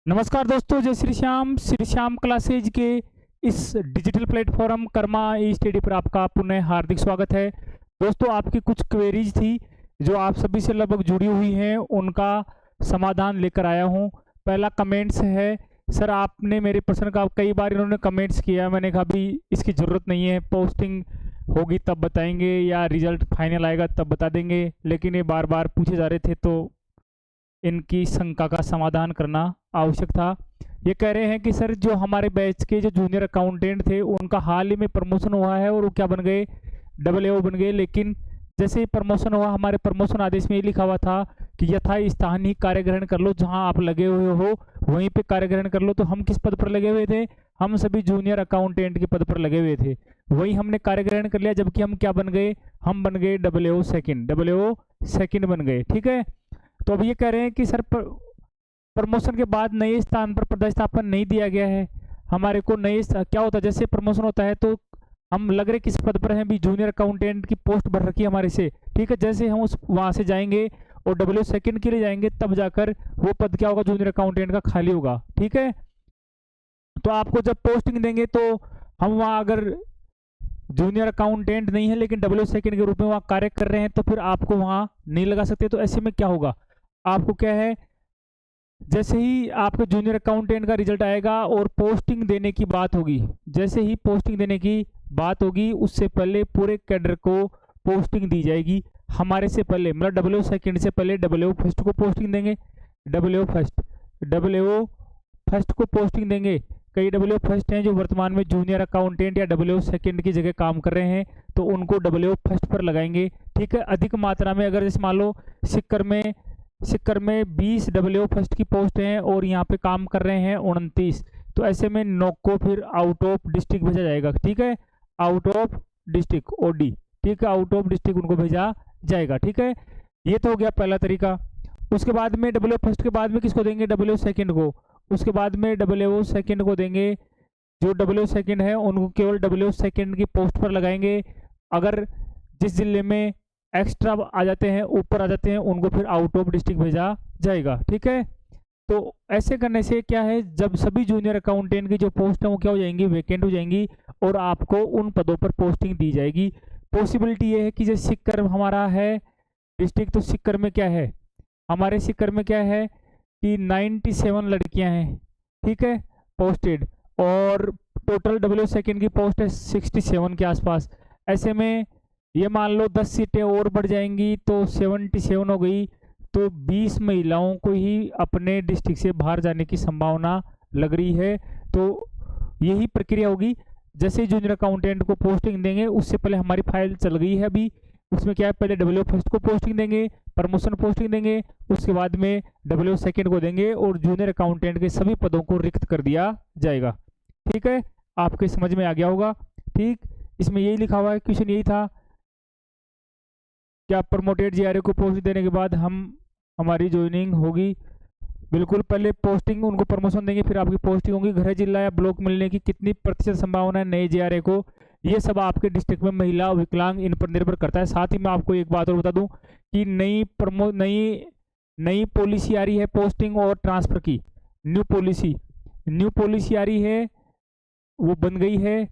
नमस्कार दोस्तों, जय श्री श्याम क्लासेज के इस डिजिटल प्लेटफॉर्म कर्मा ई स्टडी पर आपका पुनः हार्दिक स्वागत है। दोस्तों, आपकी कुछ क्वेरीज थी जो आप सभी से लगभग जुड़ी हुई हैं, उनका समाधान लेकर आया हूं। पहला कमेंट्स है, सर आपने मेरे प्रश्न का कई बार इन्होंने कमेंट्स किया, मैंने कहा भी इसकी ज़रूरत नहीं है, पोस्टिंग होगी तब बताएंगे या रिजल्ट फाइनल आएगा तब बता देंगे, लेकिन ये बार बार पूछे जा रहे थे तो इनकी शंका का समाधान करना आवश्यक था। ये कह रहे हैं कि सर जो हमारे बैच के जो जूनियर अकाउंटेंट थे उनका हाल ही में प्रमोशन हुआ है और वो क्या बन गए, AA बन गए। लेकिन जैसे ही प्रमोशन हुआ, हमारे प्रमोशन आदेश में ये लिखा हुआ था कि यथा स्थान ही कार्य ग्रहण कर लो, जहां आप लगे हुए हो वहीं पे कार्य ग्रहण कर लो। तो हम किस पद पर लगे हुए थे? हम सभी जूनियर अकाउंटेंट के पद पर लगे हुए थे, वही हमने कार्य ग्रहण कर लिया। जबकि हम क्या बन गए? हम बन गए AA सेकंड बन गए। ठीक है, तो अब ये कह रहे हैं कि सर प्रमोशन के बाद नए स्थान पर पदस्थापन नहीं दिया गया है हमारे को। नए क्या होता है, जैसे प्रमोशन होता है तो हम लग रहे किस पद पर हैं भी, जूनियर अकाउंटेंट की पोस्ट भर रखी है हमारे से। ठीक है, जैसे हम उस वहाँ से जाएंगे और AA सेकंड के लिए जाएंगे तब जाकर वो पद क्या होगा, जूनियर अकाउंटेंट का खाली होगा। ठीक है, तो आपको जब पोस्टिंग देंगे तो हम वहाँ अगर जूनियर अकाउंटेंट नहीं है लेकिन AA सेकंड के रूप में वहाँ कार्य कर रहे हैं तो फिर आपको वहाँ नहीं लगा सकते। तो ऐसे में क्या होगा, आपको क्या है, जैसे ही आपके जूनियर अकाउंटेंट का रिजल्ट आएगा और पोस्टिंग देने की बात होगी, जैसे ही पोस्टिंग देने की बात होगी उससे पहले पूरे कैडर को पोस्टिंग दी जाएगी। हमारे से पहले मतलब AA सेकंड से पहले AA फर्स्ट को पोस्टिंग देंगे। AA फर्स्ट को पोस्टिंग देंगे। कई AA फर्स्ट हैं जो वर्तमान में जूनियर अकाउंटेंट या AA सेकंड की जगह काम कर रहे हैं, तो उनको AA फर्स्ट पर लगाएंगे। ठीक है, अधिक मात्रा में अगर जैसे मान लो सिक्कर में 20 AA फर्स्ट की पोस्ट हैं और यहाँ पे काम कर रहे हैं 29, तो ऐसे में 9 को फिर आउट ऑफ डिस्ट्रिक्ट भेजा जाएगा। ठीक है, आउट ऑफ डिस्ट्रिक्ट OD, ठीक है, आउट ऑफ डिस्ट्रिक्ट उनको भेजा जाएगा। ठीक है, ये तो हो गया पहला तरीका। उसके बाद में AA फर्स्ट के बाद में किसको देंगे? AA सेकंड को। उसके बाद में AA सेकंड को देंगे। जो AA सेकंड है उनको केवल AA सेकंड की पोस्ट पर लगाएंगे। अगर जिस जिले में एक्स्ट्रा आ जाते हैं, ऊपर आ जाते हैं, उनको फिर आउट ऑफ डिस्ट्रिक्ट भेजा जाएगा। ठीक है, तो ऐसे करने से क्या है, जब सभी जूनियर अकाउंटेंट की जो पोस्ट है वो क्या हो जाएंगी, वैकेंट हो जाएंगी और आपको उन पदों पर पोस्टिंग दी जाएगी। पॉसिबिलिटी ये है कि जैसे सिक्कर हमारा है डिस्ट्रिक्ट, तो सिक्कर में क्या है, हमारे सिक्कर में क्या है कि 97 लड़कियां हैं। ठीक है, पोस्टेड, और टोटल AA सेकंड की पोस्ट है 67 के आसपास। ऐसे में ये मान लो 10 सीटें और बढ़ जाएंगी तो 77 हो गई, तो 20 महिलाओं को ही अपने डिस्ट्रिक्ट से बाहर जाने की संभावना लग रही है। तो यही प्रक्रिया होगी, जैसे ही जूनियर अकाउंटेंट को पोस्टिंग देंगे उससे पहले हमारी फाइल चल गई है अभी, उसमें क्या है, पहले AA फर्स्ट को पोस्टिंग देंगे, प्रमोशन पोस्टिंग देंगे, उसके बाद में AA सेकंड को देंगे और जूनियर अकाउंटेंट के सभी पदों को रिक्त कर दिया जाएगा। ठीक है, आपके समझ में आ गया होगा। ठीक, इसमें यही लिखा हुआ है, क्वेश्चन यही था, क्या प्रमोटेड JRA को पोस्ट देने के बाद हमारी ज्वाइनिंग होगी? बिल्कुल, पहले पोस्टिंग, उनको प्रमोशन देंगे, फिर आपकी पोस्टिंग होगी। घर जिला या ब्लॉक मिलने की कितनी प्रतिशत संभावना है नए JRA को? ये सब आपके डिस्ट्रिक्ट में महिला विकलांग इन पर निर्भर करता है। साथ ही मैं आपको एक बात और बता दूं कि नई पॉलिसी आ रही है पोस्टिंग और ट्रांसफर की। न्यू पॉलिसी आ रही है, वो बन गई है,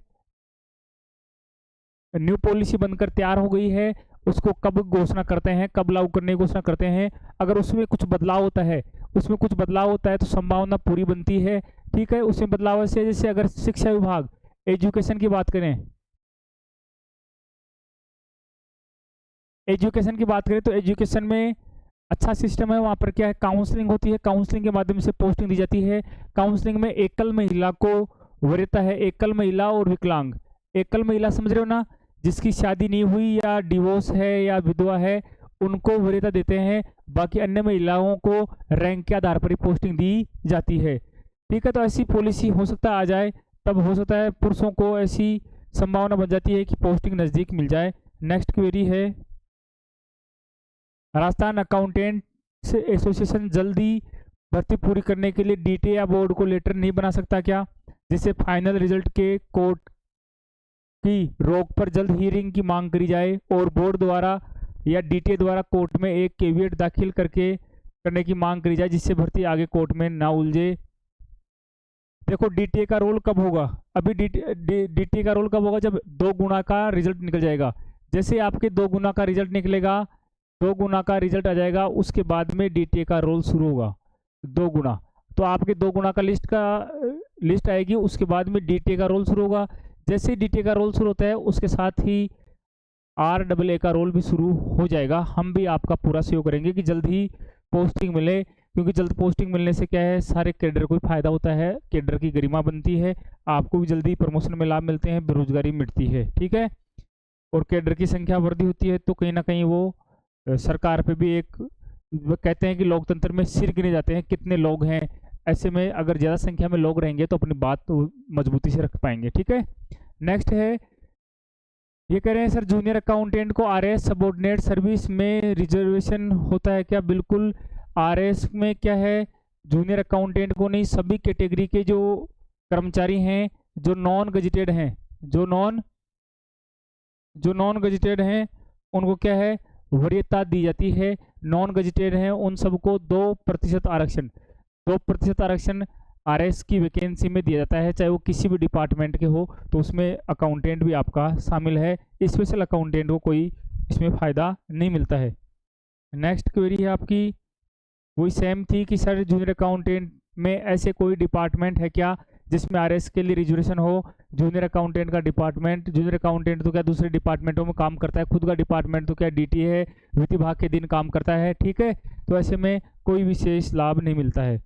न्यू पॉलिसी बनकर तैयार हो गई है। उसको कब घोषणा करते हैं, कब लागू करने की घोषणा करते हैं? अगर उसमें कुछ बदलाव होता है तो संभावना पूरी बनती है। ठीक है, उसमें बदलाव से जैसे अगर शिक्षा विभाग एजुकेशन की बात करें तो एजुकेशन में अच्छा सिस्टम है। वहाँ पर क्या है, काउंसलिंग होती है, काउंसलिंग के माध्यम से पोस्टिंग दी जाती है। काउंसलिंग में एकल महिला को वरीयता है, एकल महिला और विकलांग। एकल महिला समझ रहे हो ना, जिसकी शादी नहीं हुई या डिवोर्स है या विधवा है, उनको वरीयता देते हैं। बाकी अन्य महिलाओं को रैंक के आधार पर ही पोस्टिंग दी जाती है। ठीक है, तो ऐसी पॉलिसी हो सकता है आ जाए, तब हो सकता है पुरुषों को ऐसी संभावना बन जाती है कि पोस्टिंग नज़दीक मिल जाए। नेक्स्ट क्वेरी है, राजस्थान अकाउंटेंट्स एसोसिएशन जल्दी भर्ती पूरी करने के लिए DTA या बोर्ड को लेटर नहीं बना सकता क्या, जिससे फाइनल रिजल्ट के कोर्ट की रोक पर जल्द हियरिंग की मांग करी जाए और बोर्ड द्वारा या DTA द्वारा कोर्ट में एक केवियट दाखिल करने की मांग करी जाए, जिससे भर्ती आगे कोर्ट में ना उलझे। देखो डीटीए का रोल कब होगा, अभी डीटीए का रोल कब होगा, जब 2 गुना का रिजल्ट निकल जाएगा। जैसे आपके 2 गुना का रिजल्ट निकलेगा, 2 गुना का रिजल्ट आ जाएगा, उसके बाद में डीटीए का रोल शुरू होगा 2 गुना। तो आपके 2 गुना का लिस्ट आएगी, उसके बाद में डीटीए का रोल शुरू होगा। जैसे ही डीटीए का रोल शुरू होता है उसके साथ ही RAA का रोल भी शुरू हो जाएगा। हम भी आपका पूरा सहयोग करेंगे कि जल्द ही पोस्टिंग मिले, क्योंकि जल्द पोस्टिंग मिलने से क्या है, सारे कैडर को फायदा होता है, कैडर की गरिमा बनती है, आपको भी जल्दी प्रमोशन में लाभ मिलते हैं, बेरोजगारी मिटती है, ठीक है। और कैडर की संख्या वृद्धि होती है तो कहीं ना कहीं वो सरकार पे भी एक, वो कहते हैं कि लोकतंत्र में सिर गिने जाते हैं कितने लोग हैं, ऐसे में अगर ज़्यादा संख्या में लोग रहेंगे तो अपनी बात तो मजबूती से रख पाएंगे, ठीक है। नेक्स्ट है, ये कह रहे हैं सर जूनियर अकाउंटेंट को RAS सबऑर्डिनेट सर्विस में रिजर्वेशन होता है क्या? बिल्कुल, RAS में क्या है, जूनियर अकाउंटेंट को नहीं, सभी कैटेगरी के जो कर्मचारी हैं जो नॉन गजेटेड हैं, जो नॉन गजेटेड हैं उनको क्या है, वरीयता दी जाती है। नॉन गजेटेड हैं उन सबको 2% आरक्षण, 2% आरक्षण RAS की वैकेंसी में दिया जाता है, चाहे वो किसी भी डिपार्टमेंट के हो, तो उसमें अकाउंटेंट भी आपका शामिल है। स्पेशल अकाउंटेंट को कोई इसमें फ़ायदा नहीं मिलता है। नेक्स्ट क्वेरी है आपकी, वही सेम थी कि सर जूनियर अकाउंटेंट में ऐसे कोई डिपार्टमेंट है क्या जिसमें RAS के लिए रिजर्वेशन हो? जूनियर अकाउंटेंट का डिपार्टमेंट, जूनियर अकाउंटेंट तो क्या दूसरे डिपार्टमेंटों में काम करता है, खुद का डिपार्टमेंट तो क्या DT है, वित्त विभाग के दिन काम करता है, ठीक है। तो ऐसे में कोई विशेष लाभ नहीं मिलता है,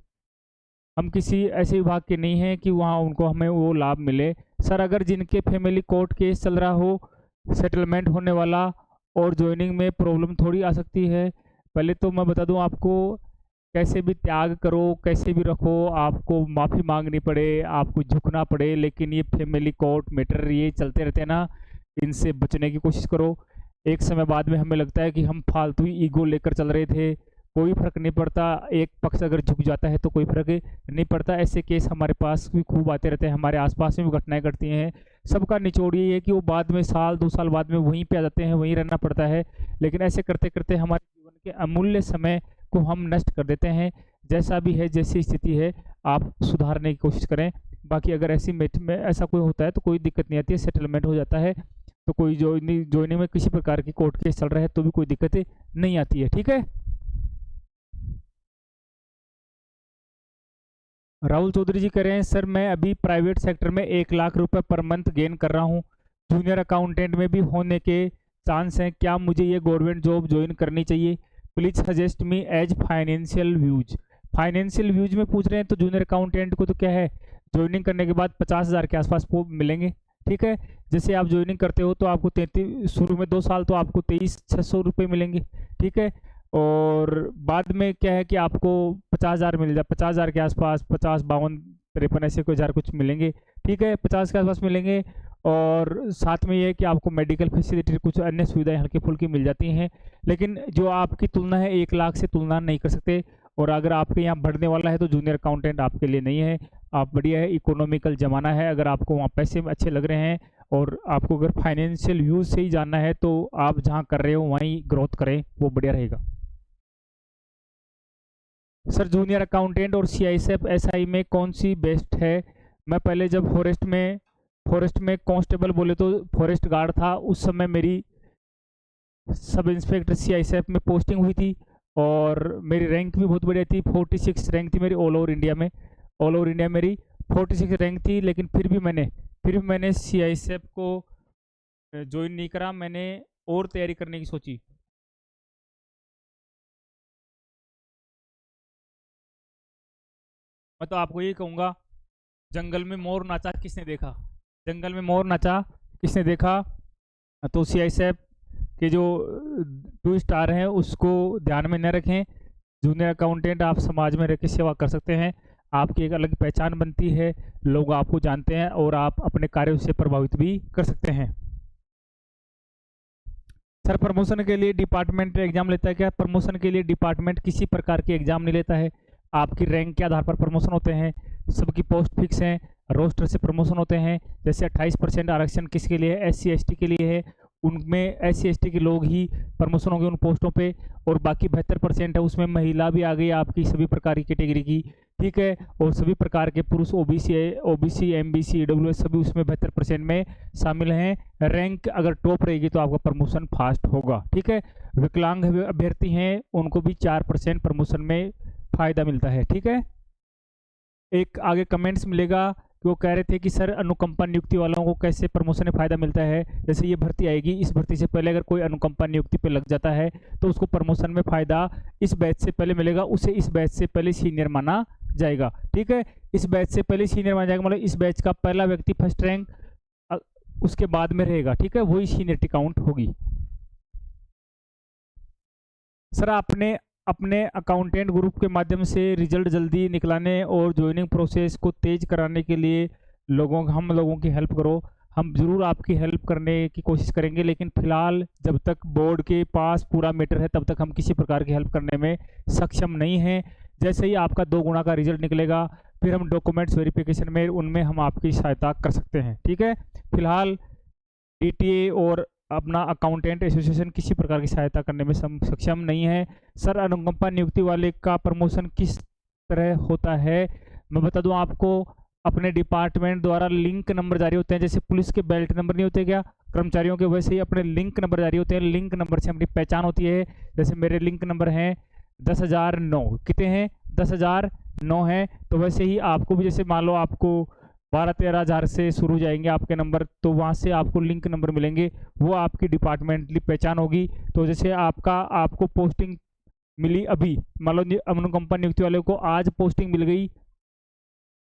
हम किसी ऐसे विभाग के नहीं हैं कि वहाँ उनको हमें वो लाभ मिले। सर अगर जिनके फैमिली कोर्ट केस चल रहा हो, सेटलमेंट होने वाला, और ज्वाइनिंग में प्रॉब्लम थोड़ी आ सकती है। पहले तो मैं बता दूं आपको, कैसे भी त्याग करो, कैसे भी रखो, आपको माफ़ी मांगनी पड़े, आपको झुकना पड़े, लेकिन ये फैमिली कोर्ट मैटर ये चलते रहते हैं ना, इनसे बचने की कोशिश करो। एक समय बाद में हमें लगता है कि हम फालतू ही ईगो लेकर चल रहे थे, कोई फर्क नहीं पड़ता, एक पक्ष अगर झुक जाता है तो कोई फर्क नहीं पड़ता। ऐसे केस हमारे पास भी खूब आते रहते हैं, हमारे आसपास में भी घटनाएं घटती हैं। सबका निचोड़ ये है कि वो बाद में साल 2 साल बाद में वहीं पे आ जाते हैं, वहीं रहना पड़ता है, लेकिन ऐसे करते करते हमारे जीवन के अमूल्य समय को हम नष्ट कर देते हैं। जैसा भी है, जैसी स्थिति है, आप सुधारने की कोशिश करें। बाकी अगर ऐसी मेट में ऐसा कोई होता है तो कोई दिक्कत नहीं आती है, सेटलमेंट हो जाता है, तो कोई ज्वाइनिंग में किसी प्रकार की कोर्ट केस चल रहा है तो भी कोई दिक्कत नहीं आती है, ठीक है। राहुल चौधरी जी कह रहे हैं सर मैं अभी प्राइवेट सेक्टर में 1 लाख रुपए पर मंथ गेन कर रहा हूँ, जूनियर अकाउंटेंट में भी होने के चांस हैं, क्या मुझे ये गवर्नमेंट जॉब ज्वाइन करनी चाहिए? Please suggest me as financial views. Financial views में पूछ रहे हैं तो जूनियर अकाउंटेंट को तो क्या है, ज्वाइनिंग करने के बाद 50,000 के आसपास मिलेंगे, ठीक है। जैसे आप ज्वाइनिंग करते हो तो आपको 33, शुरू में 2 साल तो आपको 23,600 रुपये मिलेंगे, ठीक है। और बाद में क्या है कि आपको 50,000 मिल जाए, 50,000 के आसपास, 50, 52, 53 ऐसे कोई हज़ार कुछ मिलेंगे, ठीक है, 50 के आसपास मिलेंगे। और साथ में ये है कि आपको मेडिकल फैसिलिटी, कुछ अन्य सुविधाएं हल्की फुल्की मिल जाती हैं, लेकिन जो आपकी तुलना है 1 लाख से तुलना नहीं कर सकते। और अगर आपके यहाँ बढ़ने वाला है तो जूनियर अकाउंटेंट आपके लिए नहीं है। आप बढ़िया है, इकोनॉमिकल ज़माना है, अगर आपको वहाँ पैसे अच्छे लग रहे हैं और आपको अगर फाइनेंशियल व्यूज़ से ही जानना है तो आप जहाँ कर रहे हो वहीं ग्रोथ करें, वो बढ़िया रहेगा। सर जूनियर अकाउंटेंट और CISF SI में कौन सी बेस्ट है? मैं पहले जब फॉरेस्ट में कांस्टेबल बोले तो फॉरेस्ट गार्ड था, उस समय मेरी सब इंस्पेक्टर CISF में पोस्टिंग हुई थी और मेरी रैंक भी बहुत बढ़िया थी, 46 रैंक थी मेरी ऑल ओवर इंडिया में। ऑल ओवर इंडिया मेरी 46 रैंक थी, लेकिन फिर भी मैंने CISF को ज्वाइन नहीं करा, मैंने और तैयारी करने की सोची। मैं तो आपको ये कहूँगा, जंगल में मोर नाचा किसने देखा, जंगल में मोर नाचा किसने देखा? तो CISF के जो 2 स्टार हैं उसको ध्यान में न रखें। जूनियर अकाउंटेंट आप समाज में रह के सेवा कर सकते हैं, आपकी एक अलग पहचान बनती है, लोग आपको जानते हैं और आप अपने कार्यों से प्रभावित भी कर सकते हैं। सर प्रमोशन के लिए डिपार्टमेंट एग्जाम लेता है क्या? प्रमोशन के लिए डिपार्टमेंट किसी प्रकार के एग्जाम नहीं लेता है, आपकी रैंक के आधार पर प्रमोशन होते हैं, सबकी पोस्ट फिक्स हैं, रोस्टर से प्रमोशन होते हैं। जैसे 28% आरक्षण किसके लिए है? SC ST के लिए है, उनमें SC/ST के लोग ही प्रमोशन होंगे उन पोस्टों पे, और बाकी 72% है उसमें महिला भी आ गई आपकी सभी प्रकार की कैटेगरी की, ठीक है। और सभी प्रकार के पुरुष OBC MBC EWS सभी उसमें 72% में शामिल हैं। रैंक अगर टॉप रहेगी तो आपका प्रमोशन फास्ट होगा, ठीक है। विकलांग अभ्यर्थी हैं उनको भी 4% प्रमोशन में फायदा मिलता है, ठीक है। एक आगे कमेंट्स मिलेगा कि वो कह रहे थे कि सर अनुकंपा नियुक्ति वालों को कैसे प्रमोशन में फ़ायदा मिलता है। जैसे ये भर्ती आएगी, इस भर्ती से पहले अगर कोई अनुकंपा नियुक्ति पे लग जाता है तो उसको प्रमोशन में फ़ायदा इस बैच से पहले मिलेगा, उसे इस बैच से पहले सीनियर माना जाएगा, ठीक है। इस बैच से पहले सीनियर माना जाएगा, मतलब इस बैच का पहला व्यक्ति फर्स्ट रैंक उसके बाद में रहेगा, ठीक है, वही सीनियरिटी काउंट होगी। सर आपने अपने अकाउंटेंट ग्रुप के माध्यम से रिजल्ट जल्दी निकलाने और ज्वाइनिंग प्रोसेस को तेज कराने के लिए हम लोगों की हेल्प करो। हम ज़रूर आपकी हेल्प करने की कोशिश करेंगे, लेकिन फ़िलहाल जब तक बोर्ड के पास पूरा मैटर है तब तक हम किसी प्रकार की हेल्प करने में सक्षम नहीं हैं। जैसे ही आपका 2 गुना का रिजल्ट निकलेगा फिर हम डॉक्यूमेंट्स वेरिफिकेशन में उनमें हम आपकी सहायता कर सकते हैं, ठीक है। फिलहाल DTA और अपना अकाउंटेंट एसोसिएशन किसी प्रकार की सहायता करने में सक्षम नहीं है। सर अनुकंपा नियुक्ति वाले का प्रमोशन किस तरह होता है, मैं बता दूं आपको। अपने डिपार्टमेंट द्वारा लिंक नंबर जारी होते हैं, जैसे पुलिस के बेल्ट नंबर नहीं होते क्या कर्मचारियों के, वैसे ही अपने लिंक नंबर जारी होते हैं। लिंक नंबर से अपनी पहचान होती है। जैसे मेरे लिंक नंबर हैं 10,009, कितने हैं 10,009 हैं, तो वैसे ही आपको भी, जैसे मान लो आपको 12-13 हज़ार से शुरू जाएंगे आपके नंबर, तो वहाँ से आपको लिंक नंबर मिलेंगे, वो आपकी डिपार्टमेंटली पहचान होगी। तो जैसे आपको पोस्टिंग मिली अभी, मान लो अनुकंपा नियुक्ति वाले को आज पोस्टिंग मिल गई,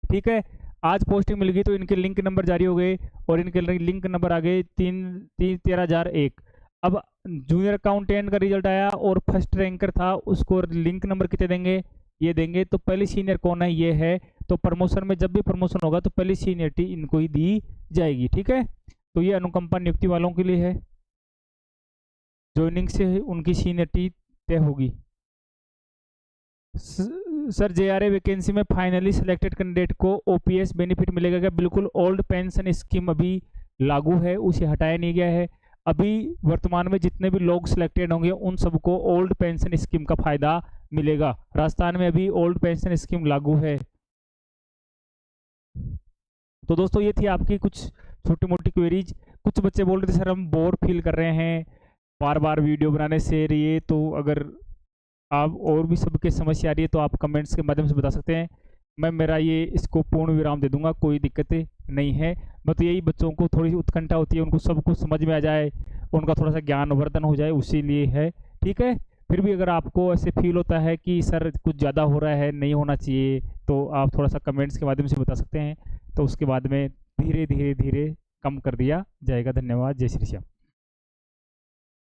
ठीक है, आज पोस्टिंग मिल गई तो इनके लिंक नंबर जारी हो गए और इनके लिंक नंबर आ गए 13,001। अब जूनियर अकाउंटेंट का रिजल्ट आया और फर्स्ट रैंकर था, उसको लिंक नंबर कितने देंगे, ये देंगे। तो पहली सीनियर कौन है, ये है। तो प्रमोशन में जब भी प्रमोशन होगा तो पहली सीनियरिटी इनको ही दी जाएगी, ठीक है। तो ये अनुकंपा नियुक्ति वालों के लिए है, ज्वाइनिंग से उनकी सीनियरिटी तय होगी। सर JRA वैकेंसी में फाइनली सिलेक्टेड कैंडिडेट को OPS बेनिफिट मिलेगा क्या? बिल्कुल, ओल्ड पेंशन स्कीम अभी लागू है, उसे हटाया नहीं गया है। अभी वर्तमान में जितने भी लोग सिलेक्टेड होंगे उन सबको ओल्ड पेंशन स्कीम का फायदा मिलेगा। राजस्थान में अभी ओल्ड पेंशन स्कीम लागू है। तो दोस्तों ये थी आपकी कुछ छोटी मोटी क्वेरीज। कुछ बच्चे बोल रहे थे सर हम बोर फील कर रहे हैं बार बार वीडियो बनाने से, ये तो अगर आप और भी सबके समस्या आ रही है तो आप कमेंट्स के माध्यम से बता सकते हैं। मैं मेरा ये इसको पूर्ण विराम दे दूंगा, कोई दिक्कत नहीं है। मैं तो यही बच्चों को थोड़ी सी उत्कंठा होती है, उनको सब कुछ समझ में आ जाए, उनका थोड़ा सा ज्ञानवर्धन हो जाए, उसी लिए है, ठीक है। फिर भी अगर आपको ऐसे फील होता है कि सर कुछ ज़्यादा हो रहा है, नहीं होना चाहिए, तो आप थोड़ा सा कमेंट्स के माध्यम से बता सकते हैं, तो उसके बाद में धीरे धीरे धीरे कम कर दिया जाएगा। धन्यवाद। जय श्री श्याम।